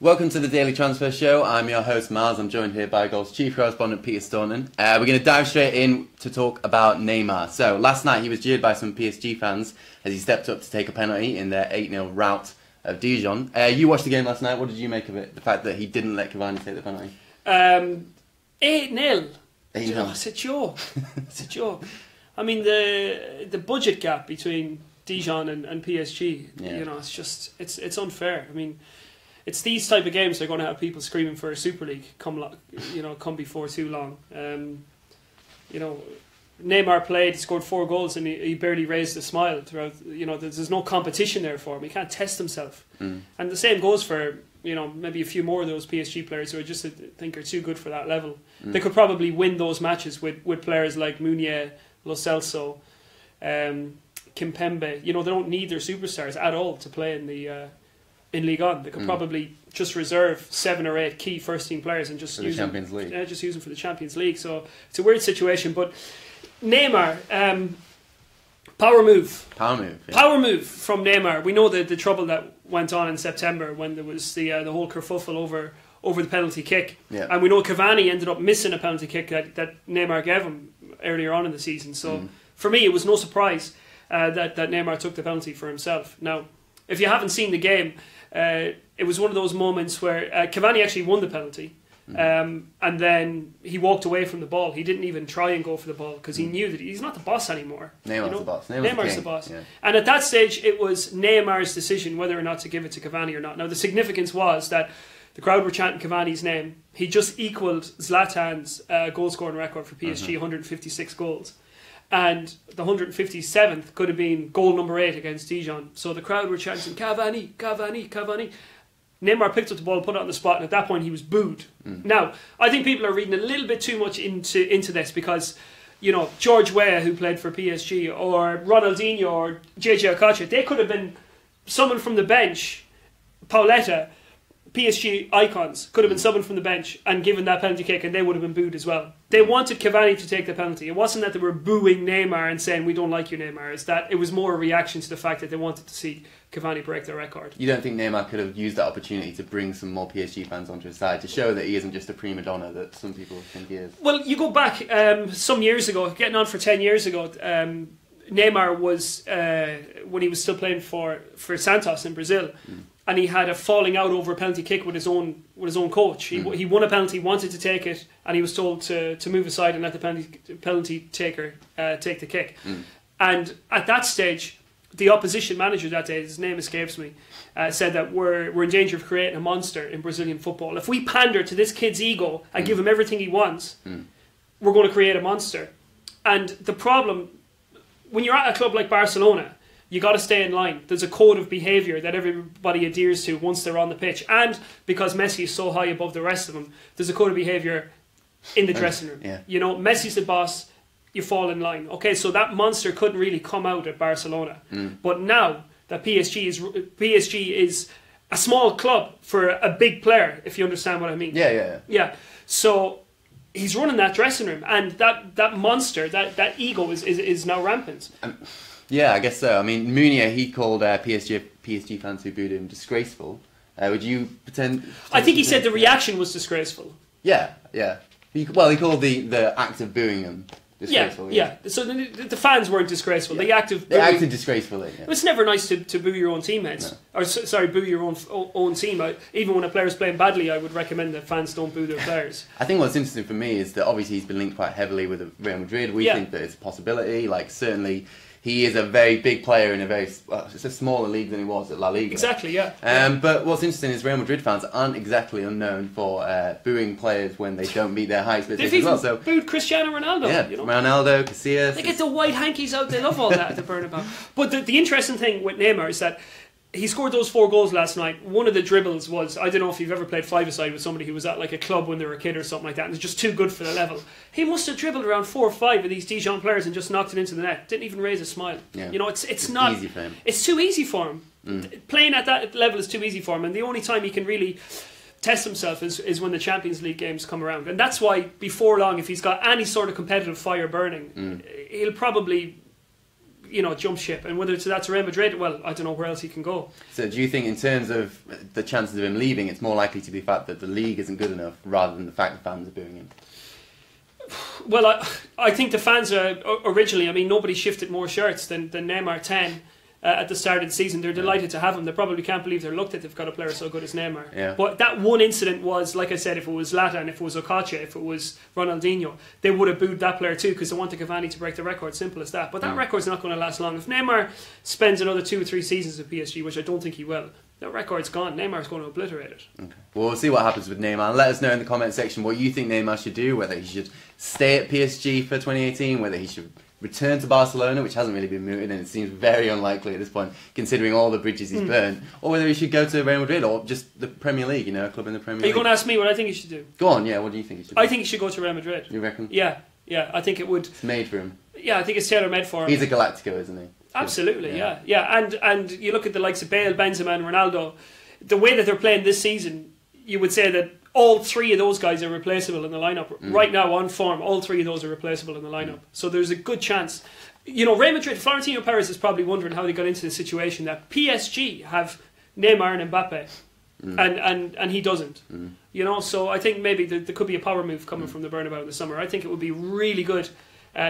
Welcome to the Daily Transfer Show. I'm your host Miles. I'm joined here by Goals chief correspondent Peter Staunton. We're going to dive straight in to talk about Neymar. So last night he was jeered by some PSG fans as he stepped up to take a penalty in their 8-0 rout of Dijon. You watched the game last night. What did you make of it? The fact that he didn't let Cavani take the penalty. 8-0. 8-0. It's a joke. It's a joke. I mean, the budget gap between Dijon and PSG. Yeah. You know, it's unfair. I mean, it's these type of games that are going to have people screaming for a Super League come before too long. You know, Neymar played, scored 4 goals, and he barely raised a smile throughout. You know, there's no competition there for him. He can't test himself. And the same goes for, you know, maybe a few more of those PSG players who I just think are too good for that level. They could probably win those matches with players like Meunier, Lo Celso, Kimpembe. You know, they don't need their superstars at all to play in the in Ligue 1. They could probably just reserve 7 or 8 key first team players and just use Champions League. Just use them for the Champions League. So it's a weird situation. But Neymar, power move. Power move. Yeah. Power move from Neymar. We know the trouble that went on in September when there was the whole kerfuffle over the penalty kick. Yeah. And we know Cavani ended up missing a penalty kick that Neymar gave him earlier on in the season. So for me, it was no surprise that Neymar took the penalty for himself. Now, if you haven't seen the game, it was one of those moments where Cavani actually won the penalty. And then he walked away from the ball. He didn't even try and go for the ball because he knew that he's not the boss anymore. Neymar's the boss. Neymar's the boss. Yeah. And at that stage, it was Neymar's decision whether or not to give it to Cavani or not. Now, the significance was that the crowd were chanting Cavani's name. He just equalled Zlatan's goal scoring record for PSG, 156 goals. And the 157th could have been goal number 8 against Dijon. So the crowd were chanting, Cavani, Cavani, Cavani. Neymar picked up the ball, put it on the spot, and at that point he was booed. Now, I think people are reading a little bit too much into this because, you know, George Weah, who played for PSG, or Ronaldinho, or JJ Okocha, they could have been someone from the bench, Pauletta, PSG icons, could have been someone from the bench and given that penalty kick and they would have been booed as well. They wanted Cavani to take the penalty. It wasn't that they were booing Neymar and saying, we don't like you, Neymar. It's that it was more a reaction to the fact that they wanted to see Cavani break their record. You don't think Neymar could have used that opportunity to bring some more PSG fans onto his side to show that he isn't just a prima donna that some people think he is? Well, you go back some years ago, getting on for 10 years ago, Neymar was, when he was still playing for Santos in Brazil, and he had a falling out over a penalty kick with his own coach. He won a penalty, wanted to take it, and he was told to move aside and let the penalty taker take the kick. And at that stage, the opposition manager that day, his name escapes me, said that we're in danger of creating a monster in Brazilian football. If we pander to this kid's ego and give him everything he wants, we're going to create a monster. And the problem, when you're at a club like Barcelona, you got to stay in line. There's a code of behaviour that everybody adheres to once they're on the pitch. And because Messi is so high above the rest of them, there's a code of behaviour in the dressing room. Yeah. You know, Messi's the boss, you fall in line. Okay, so that monster couldn't really come out at Barcelona. But now that PSG is a small club for a big player, if you understand what I mean. Yeah. So he's running that dressing room, and that monster, that ego is now rampant. Yeah, I guess so. I mean, Meunier, he called PSG fans who booed him disgraceful. Would you pretend? I think he said the reaction was disgraceful. Yeah. He called the act of booing them disgraceful. Yeah. So the fans weren't disgraceful. Yeah. They acted disgracefully. Yeah. It's never nice to boo your own teammates. No. Or sorry, boo your own team. Even when a player's playing badly, I would recommend that fans don't boo their players. I think what's interesting for me is that obviously he's been linked quite heavily with Real Madrid. We think that it's a possibility. Like, certainly he is a very big player in it's a smaller league than he was at La Liga. Exactly, yeah. But what's interesting is Real Madrid fans aren't exactly unknown for booing players when they don't meet their high expectations. They've even as well. So booed Cristiano Ronaldo. Yeah, you know? Ronaldo, Casillas. They get the white hankies out. They love all that at the Bernabeu. But the interesting thing with Neymar is that he scored those 4 goals last night. One of the dribbles was, I don't know if you've ever played five-a-side with somebody who was at like a club when they were a kid or something like that, and was just too good for the level. He must have dribbled around 4 or 5 of these Dijon players and just knocked it into the net. Didn't even raise a smile. Yeah. You know, it's not easy for him. It's too easy for him. Playing at that level is too easy for him, and the only time he can really test himself is when the Champions League games come around. And that's why before long, if he's got any sort of competitive fire burning, he'll probably jump ship. And whether that's Real Madrid, well, I don't know where else he can go. So do you think in terms of the chances of him leaving, it's more likely to be the fact that the league isn't good enough rather than the fact the fans are booing him? Well, I think the fans are originally, I mean, nobody shifted more shirts than Neymar 10 at the start of the season. They're delighted to have him. They probably can't believe they're looked at they've got a player so good as Neymar. Yeah. But that one incident was, like I said, if it was Zlatan, if it was Okocha, if it was Ronaldinho, they would have booed that player too because they wanted Cavani to break the record. Simple as that. But that record's not going to last long. If Neymar spends another 2 or 3 seasons at PSG, which I don't think he will, that record's gone. Neymar's going to obliterate it. Okay. Well, we'll see what happens with Neymar. Let us know in the comment section what you think Neymar should do, whether he should stay at PSG for 2018, whether he should return to Barcelona, which hasn't really been mooted and it seems very unlikely at this point, considering all the bridges he's burned, or whether he should go to Real Madrid or just the Premier League, a club in the Premier League. Are you going to ask me what I think he should do? Go on, yeah, what do you think he should do? I think he should go to Real Madrid. You reckon? Yeah, I think it would. It's made for him. Yeah, I think it's tailor-made for him. He's a Galactico, isn't he? Absolutely, yeah. And you look at the likes of Bale, Benzema and Ronaldo, the way that they're playing this season, you would say that all 3 of those guys are replaceable in the lineup. Right now, on form, all 3 of those are replaceable in the lineup. So there's a good chance. Real Madrid, Florentino Perez is probably wondering how they got into the situation that PSG have Neymar and Mbappe, and he doesn't. So I think maybe there could be a power move coming from the Bernabeu in the summer. I think it would be really good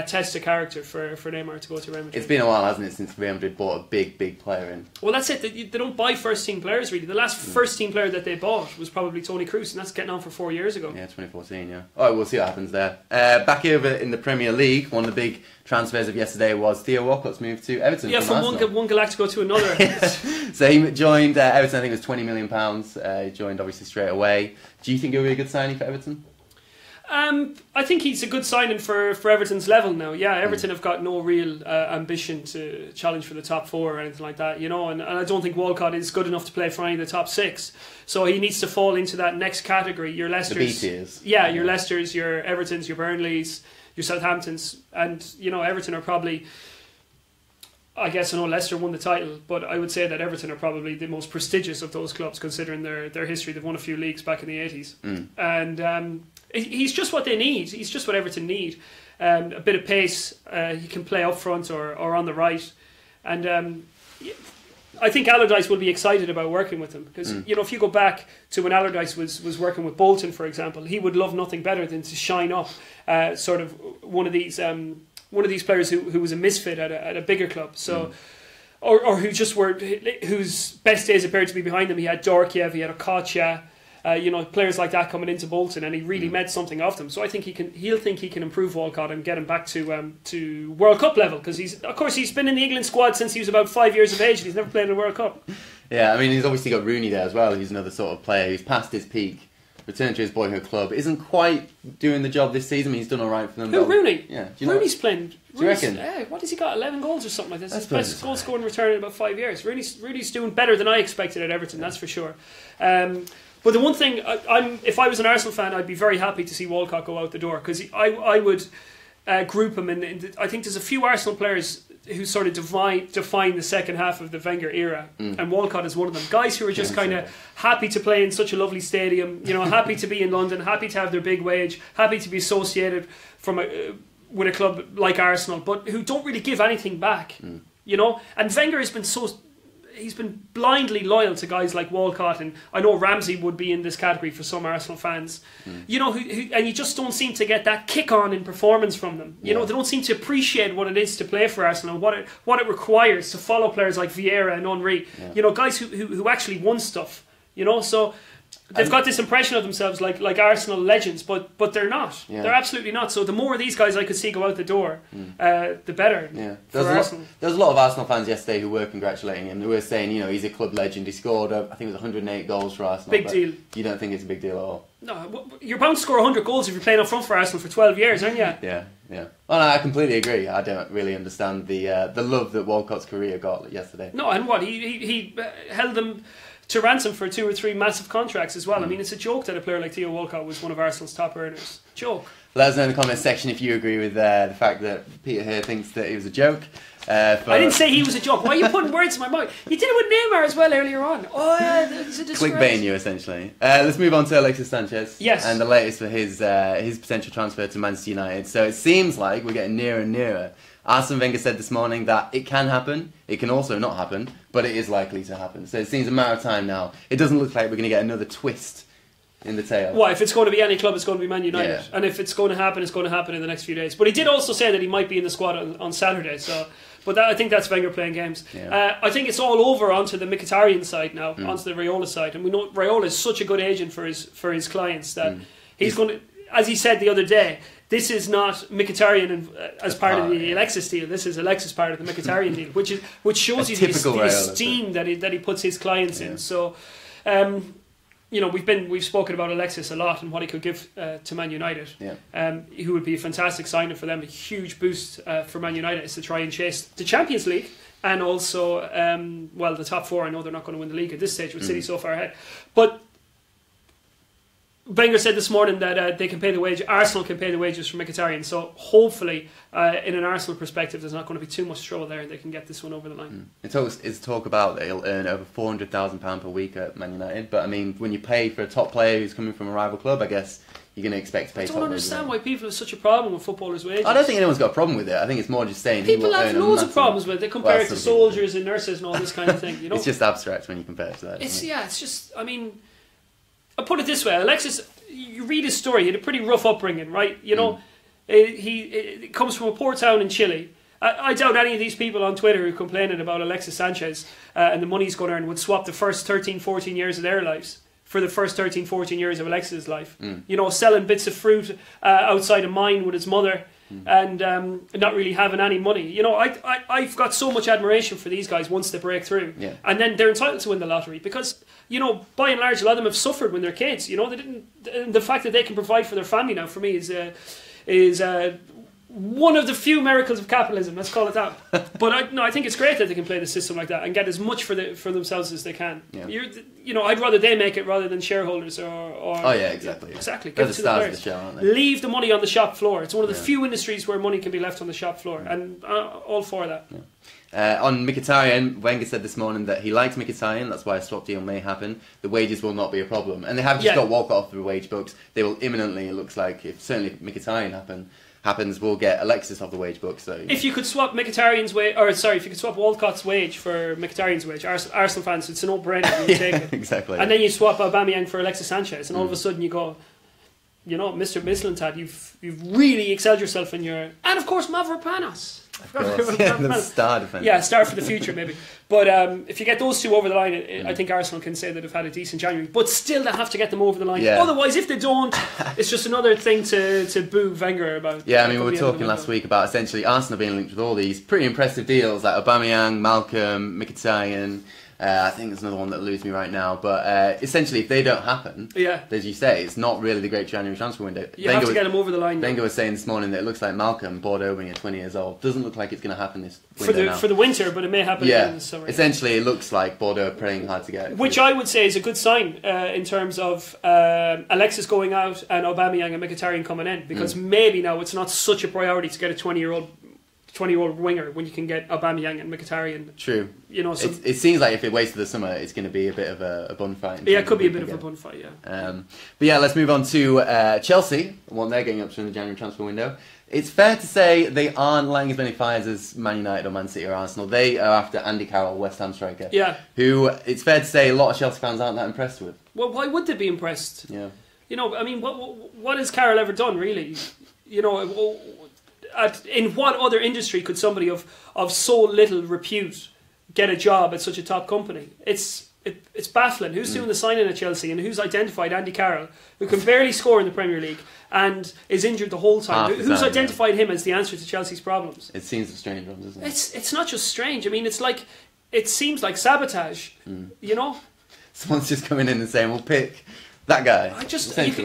test of character for Neymar to go to Real Madrid. It's been a while, hasn't it, since Real Madrid bought a big player in? Well, that's it. They don't buy first-team players, really. The last first-team player that they bought was probably Toni Kroos, and that's getting on for 4 years ago. Yeah, 2014, yeah. All right, we'll see what happens there. Back over in the Premier League, one of the big transfers of yesterday was Theo Walcott's move to Everton. Yeah, from one Galactico to another. So he joined Everton, I think it was £20 million. He joined obviously straight away. Do you think he'll be a good signing for Everton? I think he's a good signing for Everton's level now. Yeah, Everton have got no real ambition to challenge for the top 4 or anything like that, and I don't think Walcott is good enough to play for any of the top 6. So he needs to fall into that next category. Your Leicesters, the B tiers. Yeah, your Leicesters, your Evertons, your Burnleys, your Southamptons, and Everton are probably. I guess I know Leicester won the title, but I would say that Everton are probably the most prestigious of those clubs considering their history. They've won a few leagues back in the 80s. And he's just what they need. He's just what Everton need. A bit of pace. He can play up front or on the right. And I think Allardyce will be excited about working with him. Because, if you go back to when Allardyce was working with Bolton, for example, he would love nothing better than to shine up sort of one of these players who was a misfit at a bigger club. So, or whose best days appeared to be behind them. He had Dorkiev, he had Okocha, players like that coming into Bolton, and he really made something of them. So I think he'll think he can improve Walcott and get him back to World Cup level, because he's been in the England squad since he was about 5 years of age, and he's never played in a World Cup. Yeah, I mean, he's obviously got Rooney there as well. He's another sort of player who's past his peak. Returned to his boyhood club, isn't quite doing the job this season. I mean, he's done all right for them. Who, Rooney? Yeah, Rooney's playing. Do you reckon? What has he got? 11 goals or something like this. His best goal scoring return in about 5 years. Rooney's doing better than I expected at Everton. That's for sure. But the one thing, if I was an Arsenal fan, I'd be very happy to see Walcott go out the door, because I would group him in. I think there's a few Arsenal players who sort of define the second half of the Wenger era, and Walcott is one of them. Guys who are just kind of happy to play in such a lovely stadium, happy to be in London, happy to have their big wage, happy to be associated with a club like Arsenal, but who don't really give anything back. And Wenger has been he's been blindly loyal to guys like Walcott, and I know Ramsey would be in this category for some Arsenal fans. And you just don't seem to get that kick on in performance from them. They don't seem to appreciate what it is to play for Arsenal, and what it requires to follow players like Vieira and Henry. Guys who actually won stuff. So they've got this impression of themselves like Arsenal legends, but they're not. They're absolutely not. So the more of these guys I could see go out the door, the better for Arsenal. There was a lot of Arsenal fans yesterday who were congratulating him. They were saying, he's a club legend. He scored, I think it was 108 goals for Arsenal. Big deal. You don't think it's a big deal at all? No, you're bound to score 100 goals if you're playing up front for Arsenal for 12 years, aren't you? Yeah. Well, no, I completely agree. I don't really understand the love that Walcott's career got yesterday. No, and what? He held them to ransom for 2 or 3 massive contracts as well. I mean, it's a joke that a player like Theo Walcott was one of Arsenal's top earners. Joke. Let us know in the comments section if you agree with the fact that Peter here thinks that he was a joke. I didn't say he was a joke. Why are you putting words in my mouth? You did it with Neymar as well earlier on. Oh yeah, it's a disgrace. Clickbaiting you essentially. Let's move on to Alexis Sanchez. Yes. And the latest for his potential transfer to Manchester United. So it seems like we're getting nearer and nearer. Arsene Wenger said this morning that it can happen, it can also not happen, but it is likely to happen. So it seems a matter of time now. It doesn't look like we're going to get another twist in the tail. Well, if it's going to be any club, it's going to be Man United. Yeah. And if it's going to happen, it's going to happen in the next few days. But he did also say that he might be in the squad on Saturday. So, but I think that's Wenger playing games. Yeah. I think it's all over onto the Mkhitaryan side now, onto the Raiola side. And we know Raiola is such a good agent for his clients that he's going to, as he said the other day, this is not Mkhitaryan as part of the Alexis deal. This is Alexis part of the Mkhitaryan deal, which shows you the esteem that he puts his clients in. So, we've spoken about Alexis a lot and what he could give to Man United. Who would be a fantastic signing for them, a huge boost for Man United is to try and chase the Champions League and also the top four. I know they're not going to win the league at this stage with City so far ahead, but Wenger said this morning that they can pay the wage. Arsenal can pay the wages for Mkhitaryan. So hopefully, in an Arsenal perspective, there's not going to be too much trouble there, and they can get this one over the line. It's talk about that he'll earn over £400,000 per week at Man United. But I mean, when you pay for a top player who's coming from a rival club, I guess you're going to expect to pay. I don't understand why people have such a problem with footballers' wages. I don't think anyone's got a problem with it. I think it's more just saying people have loads of problems with it. They compare it to soldiers and nurses and all this kind of thing. You know, it's just abstract when you compare it to that. It's just. I mean, I'll put it this way: Alexis, you read his story. He had a pretty rough upbringing, right? You know, he comes from a poor town in Chile. I doubt any of these people on Twitter who are complaining about Alexis Sanchez and the money he's going to earn would swap the first 13, 14 years of their lives for the first 13, 14 years of Alexis' life. You know, selling bits of fruit outside a mine with his mother and not really having any money. You know, I've got so much admiration for these guys once they break through. And then they're entitled to win the lottery because, you know, by and large, a lot of them have suffered when they're kids. You know, they didn't. The fact that they can provide for their family now, for me, is one of the few miracles of capitalism. Let's call it that. But I think it's great that they can play the system like that and get as much for themselves as they can. You know, I'd rather they make it rather than shareholders or oh yeah, exactly. Exactly. They're the stars of the show, aren't they? Leave the money on the shop floor. It's one of the few industries where money can be left on the shop floor, and all for that. On Mkhitaryan, Wenger said this morning that he likes Mkhitaryan, that's why a swap deal may happen. The wages will not be a problem. And they have just got Walcott off the wage books. They will imminently, it looks like, certainly if Mkhitaryan happens, we'll get Alexis off the wage books. So, if you could swap Mkhitaryan's wage, if you could swap Walcott's wage for Mkhitaryan's wage, Arsenal fans, it's a no-brainer. You take it. Exactly. And then you swap Aubameyang for Alexis Sanchez, and all of a sudden you go, you know, Mr. Mislintat, you've really excelled yourself in your... And of course, Mavropanos. Of course, the star defender. Yeah, star for the future maybe. But if you get those two over the line, I think Arsenal can say that they've had a decent January. But still, they have to get them over the line. Otherwise, if they don't, it's just another thing to boo Wenger about. Yeah, I mean, we were talking last week about essentially Arsenal being linked with all these pretty impressive deals like Aubameyang, Malcolm, Mkhitaryan. I think there's another one that eludes me right now, but essentially, if they don't happen, as you say, it's not really the great January transfer window. You have to get them over the line. Wenger was saying this morning that it looks like Malcolm bought Aubameyang at 20 years old. Doesn't look like it's going to happen this window for the winter, but it may happen in the summer. Essentially, it looks like Bordeaux are praying hard to get. Which I would say is a good sign in terms of Alexis going out and Aubameyang and Mkhitaryan coming in, because maybe now it's not such a priority to get a 20-year-old winger when you can get Aubameyang and Mkhitaryan. True. You know, it seems like if it waits to the summer, it's going to be a bit of a bun fight. Yeah, it could be a bit of a bun fight, but yeah, let's move on to Chelsea, what they're getting up to in the January transfer window. It's fair to say they aren't lighting as many fires as Man United or Man City or Arsenal. They are after Andy Carroll, West Ham striker. Yeah. Who, it's fair to say, a lot of Chelsea fans aren't that impressed with. Well, why would they be impressed? Yeah. You know, I mean, what has Carroll ever done, really? You know, in what other industry could somebody of so little repute get a job at such a top company? It's baffling. Who's doing the signing at Chelsea and who's identified Andy Carroll, who can barely score in the Premier League and is injured the whole time? Who's identified him as the answer to Chelsea's problems? It seems a strange one, doesn't it? It's not just strange. I mean, it seems like sabotage. You know, someone's just coming in and saying, "We'll pick that guy."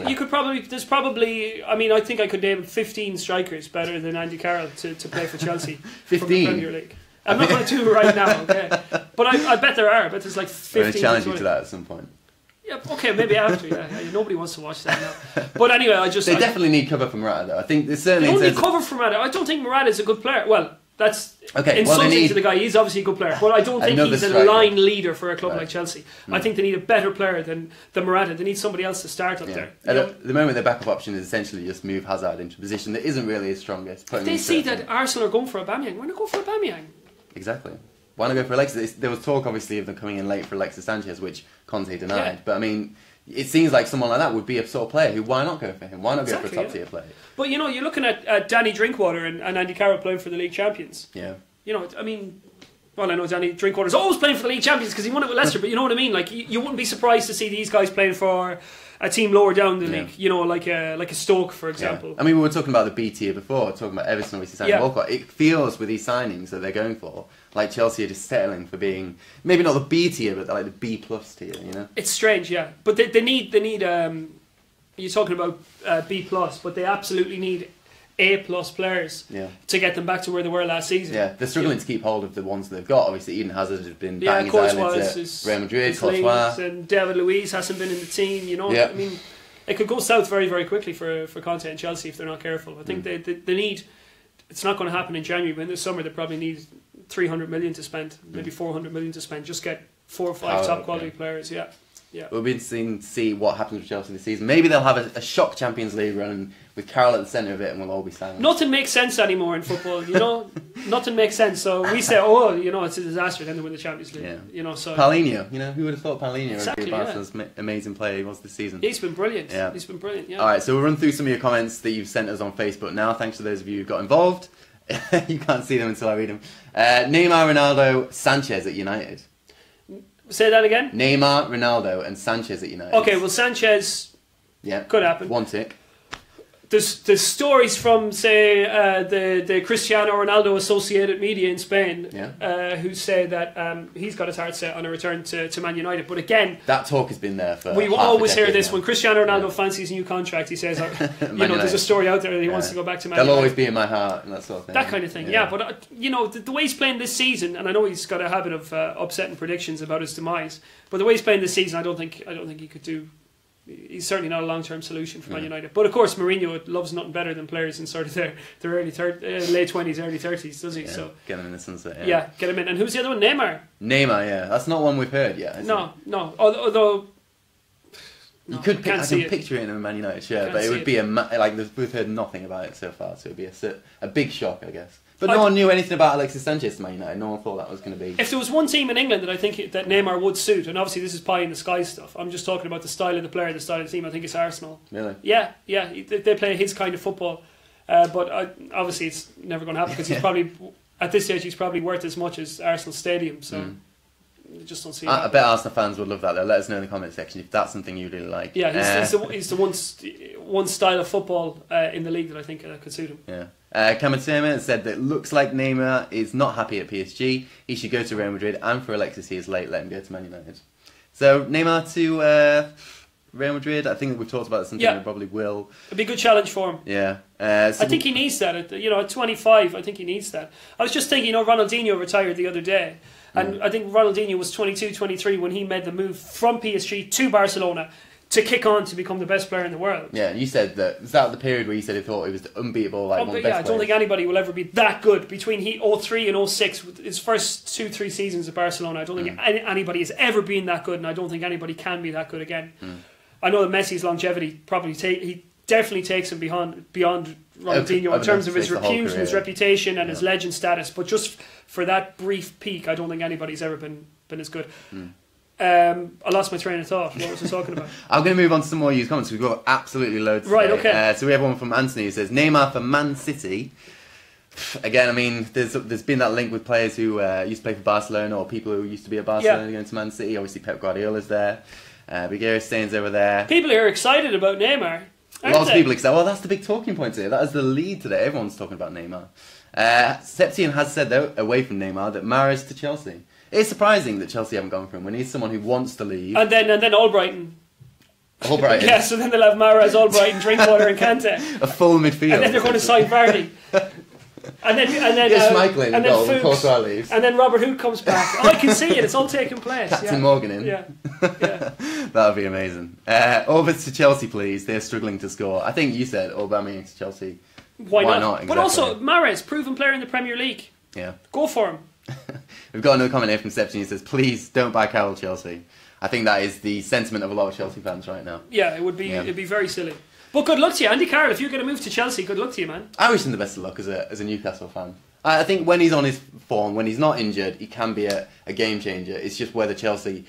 You could probably. There's probably. I mean, I think I could name 15 strikers better than Andy Carroll to play for Chelsea. 15 from the Premier League. I'm not going to do it right now, okay? But I bet there are. I bet there's like 15. I'm going to challenge you to that at some point. Yeah, okay, maybe after. Yeah, nobody wants to watch that now. But anyway, they definitely need cover for Morata, though. I think there's certainly. They don't need cover for Morata. I don't think Morata is a good player. Well, That's okay, insulting to the guy. He's obviously a good player, but I don't think he's a line leader for a club like Chelsea. I think they need a better player than Morata. They need somebody else to start up there. At the moment, their backup option is essentially just move Hazard into a position that isn't really his strongest. If they see that Arsenal are going for Aubameyang, why not go for Aubameyang? Exactly. Why not go for Alexis? There was talk, obviously, of them coming in late for Alexis Sanchez, which Conte denied. Yeah. But I mean, it seems like someone like that would be a sort of player who, why not go for him? Why not go for a top tier player? But you know, you're looking at Danny Drinkwater and Andy Carroll playing for the league champions. Yeah. You know, I mean, well, I know Danny Drinkwater's always playing for the league champions because he won it with Leicester, but you know what I mean? Like, you wouldn't be surprised to see these guys playing for a team lower down the league, you know, like a Stoke, for example. Yeah. I mean, we were talking about the B tier before, talking about Everton, obviously, signing Walcott. It feels with these signings that they're going for, like Chelsea are just settling for being, maybe not the B tier, but like the B plus tier, you know? It's strange, yeah. But they need you're talking about B plus, but they absolutely need A plus players to get them back to where they were last season. Yeah, they're struggling to keep hold of the ones they've got. Obviously, Eden Hazard has been banging his eyelids at Real Madrid, Courtois. And David Luiz hasn't been in the team, you know. I mean, it could go south very, very quickly for Conte and Chelsea if they're not careful. I think they need, it's not going to happen in January, but in the summer they probably need 300 million to spend, maybe 400 million to spend. Just get 4 or 5 top quality players, Yeah. We'll be interested to see what happens with Chelsea this season. Maybe they'll have a shock Champions League run with Carroll at the centre of it and we'll all be silent. Nothing makes sense anymore in football, you know. Nothing makes sense. So we say, oh, you know, it's a disaster, then they win the Champions League. You know, so Paulinho, you know, who would have thought Paulinho would be Barcelona's amazing player he was this season? He's been brilliant. He's been brilliant, Alright, so we'll run through some of your comments that you've sent us on Facebook now. Thanks to those of you who got involved. You can't see them until I read them. Neymar, Ronaldo, Sanchez at United. Say that again? Neymar, Ronaldo and Sanchez at United. Okay, well Sanchez could happen. One tick. There's stories from, say, the Cristiano Ronaldo associated media in Spain who say that he's got his heart set on a return to Man United. But again, that talk has been there for we always hear this now. When Cristiano Ronaldo fancies a new contract, he says, you know, there's a story out there that he wants to go back to Man United. They'll always be in my heart and that sort of thing. That kind of thing, but you know, the way he's playing this season, and I know he's got a habit of upsetting predictions about his demise, but the way he's playing this season, I don't think he could do. He's certainly not a long-term solution for Man United. But of course, Mourinho loves nothing better than players in sort of their late 20s, early 30s, does he? So get him in the sunset. Yeah, get him in. And who's the other one? Neymar. Neymar, that's not one we've heard yet. No. Although you could, I can picture it in a Man United shirt, but it would be we've heard nothing about it so far, so it would be a big shock, I guess. But no one knew anything about Alexis Sanchez to Man United. No one thought that was going to be. If there was one team in England that I think that Neymar would suit, and obviously this is pie in the sky stuff, I'm just talking about the style of the player, the style of the team, I think it's Arsenal. Really? Yeah. They play his kind of football. But obviously it's never going to happen because he's probably, at this stage, he's probably worth as much as Arsenal Stadium. So I just don't see I bet Arsenal fans would love that though. Let us know in the comment section if that's something you really like. Yeah, he's the one style of football in the league that I think could suit him. Yeah. Kamatema said that it looks like Neymar is not happy at PSG. He should go to Real Madrid, and for Alexis, he is late. Let him go to Man United. So Neymar to Real Madrid. I think we've talked about this. Something we probably will. It'd be a good challenge for him. Yeah. I think he needs that. At 25, I think he needs that. I was just thinking, Ronaldinho retired the other day. And I think Ronaldinho was 22, 23 when he made the move from PSG to Barcelona to kick on to become the best player in the world. Yeah, you said that. Was that the period where you said he thought he was unbeatable, one of the best players? I don't think anybody will ever be that good. Between 03 and 06, his first 2-3 seasons at Barcelona, I don't think anybody has ever been that good, and I don't think anybody can be that good again. I know that Messi's longevity he definitely takes him beyond Ronaldinho in terms of his repute and his reputation and his legend status, but just for that brief peak, I don't think anybody's ever been as good. I lost my train of thought. What was I talking about? I'm going to move on to some more used comments. We've got absolutely loads today. Right, okay. So we have one from Anthony who says, Neymar for Man City. Again, I mean, there's been that link with players who used to play for Barcelona or people who used to be at Barcelona going to Man City. Obviously, Pep Guardiola's there. Bigera Stain's over there. People are excited about Neymar. Lots of people excited. Well, that's the big talking point today. That is the lead today. Everyone's talking about Neymar. Septian has said, though, away from Neymar, that Mahrez to Chelsea. It's surprising that Chelsea haven't gone for him. We need someone who wants to leave. And then Albrighton. Albrighton. Yeah, so then they'll have Mahrez, Albrighton, Drinkwater and Kante. A full midfield. And then they're going to sign Vardy. And then Schmeichel in goal when Courtois leaves. And then Robert Hood comes back. I can see it. It's all taking place. Captain Morgan in. Yeah. That would be amazing. Orbits to Chelsea, please. They're struggling to score. I think you said Aubameyang to Chelsea. Why not? Exactly. But also, Mahrez, proven player in the Premier League. Yeah. Go for him. We've got another comment here from Seption. He says, please don't buy Carroll, Chelsea. I think that is the sentiment of a lot of Chelsea fans right now. Yeah, it would be. It'd be very silly. But good luck to you, Andy Carroll. If you're going to move to Chelsea, good luck to you, man. I wish him the best of luck as a Newcastle fan. I think when he's on his form, when he's not injured, he can be a game changer. It's just whether Chelsea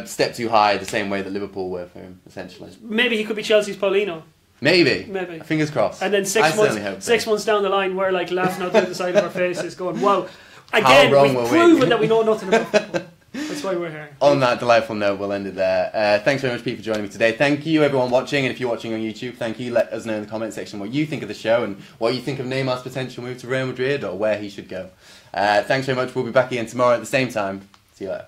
step too high the same way that Liverpool were for him, essentially. Maybe he could be Chelsea's Paulino. Maybe. Fingers crossed. And then 6 months down the line, we're like laughing out the side of our faces, going, "Wow!" Again, we've proven that we know nothing about football. That's why we're here. On that delightful note, we'll end it there. Thanks very much, Pete, for joining me today. Thank you, everyone watching, and if you're watching on YouTube, thank you. Let us know in the comment section what you think of the show and what you think of Neymar's potential move to Real Madrid or where he should go. Thanks very much. We'll be back again tomorrow at the same time. See you later.